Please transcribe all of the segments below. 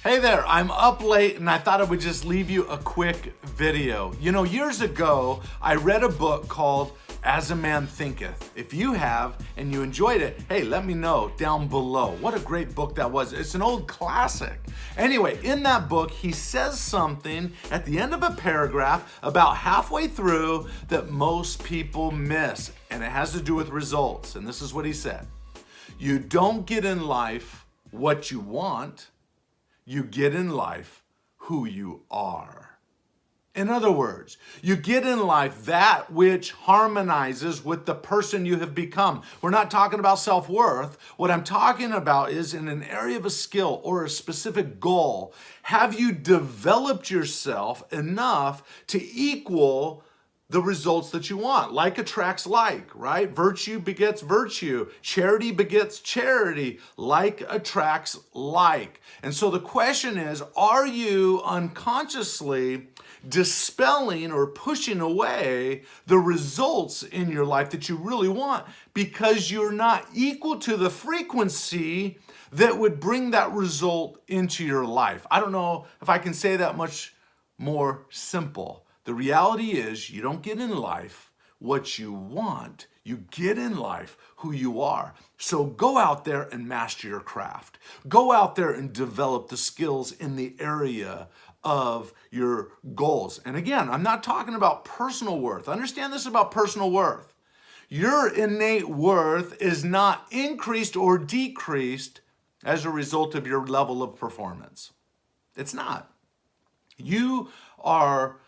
Hey there, I'm up late and I thought I would just leave you a quick video. You know, years ago, I read a book called As a Man Thinketh. If you have and you enjoyed it, hey, let me know down below. What a great book that was. It's an old classic. Anyway, in that book, he says something at the end of a paragraph about halfway through that most people miss, and it has to do with results. And this is what he said. You don't get in life what you want. You get in life who you are. In other words, you get in life that which harmonizes with the person you have become. We're not talking about self-worth. What I'm talking about is in an area of a skill or a specific goal, have you developed yourself enough to equal the results that you want? Like attracts like, right? Virtue begets virtue. Charity begets charity. Like attracts like. And so the question is, are you unconsciously dispelling or pushing away the results in your life that you really want because you're not equal to the frequency that would bring that result into your life? I don't know if I can say that much more simple. The reality is you don't get in life what you want. You get in life who you are. So go out there and master your craft. Go out there and develop the skills in the area of your goals. And again, I'm not talking about personal worth. Understand this about personal worth. Your innate worth is not increased or decreased as a result of your level of performance. It's not. You are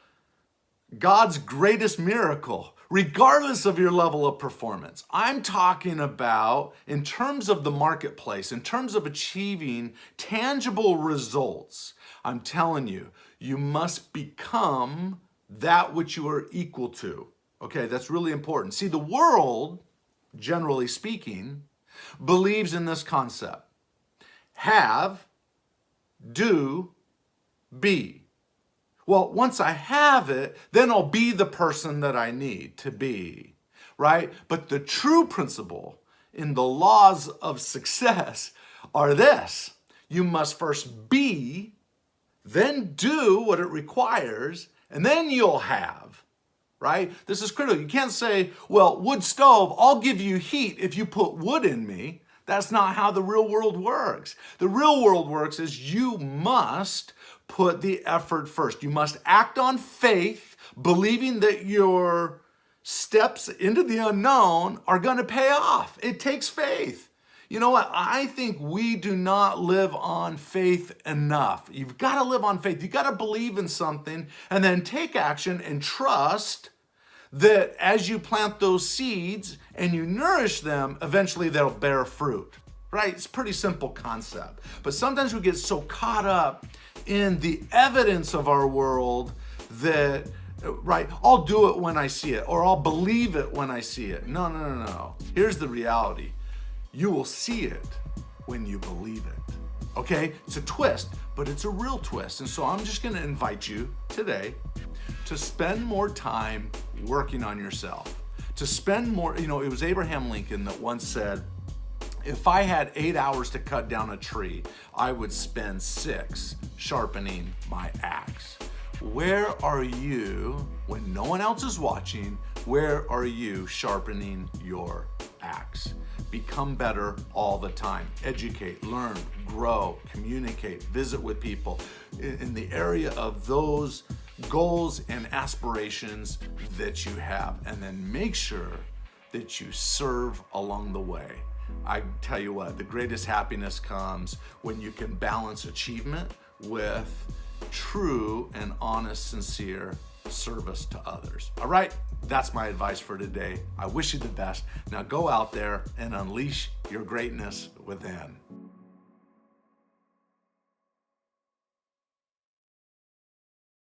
God's greatest miracle, regardless of your level of performance. I'm talking about in terms of the marketplace, in terms of achieving tangible results. I'm telling you, you must become that which you are equal to. Okay, that's really important. See, the world, generally speaking, believes in this concept. Have, do, be. Well, once I have it, then I'll be the person that I need to be, right? But the true principle in the laws of success are this. You must first be, then do what it requires, and then you'll have, right? This is critical. You can't say, well, wood stove, I'll give you heat if you put wood in me. That's not how the real world works. The real world works is you must put the effort first. You must act on faith, believing that your steps into the unknown are going to pay off. It takes faith. You know what? I think we do not live on faith enough. You've got to live on faith. You've got to believe in something and then take action and trust that as you plant those seeds and you nourish them, eventually they'll bear fruit, right? It's a pretty simple concept. But sometimes we get so caught up in the evidence of our world that, right, I'll do it when I see it, or I'll believe it when I see it. No. Here's the reality. You will see it when you believe it. Okay? It's a twist, but it's a real twist. And so I'm just going to invite you today to spend more time working on yourself. To spend more, it was Abraham Lincoln that once said, if I had 8 hours to cut down a tree, I would spend 6 sharpening my axe. Where are you when no one else is watching? Where are you sharpening your axe? Become better all the time. Educate, learn, grow, communicate, visit with people in the area of those goals and aspirations that you have, and then make sure that you serve along the way. I tell you what, the greatest happiness comes when you can balance achievement with true and honest, sincere service to others. All right, that's my advice for today. I wish you the best. Now go out there and unleash your greatness within.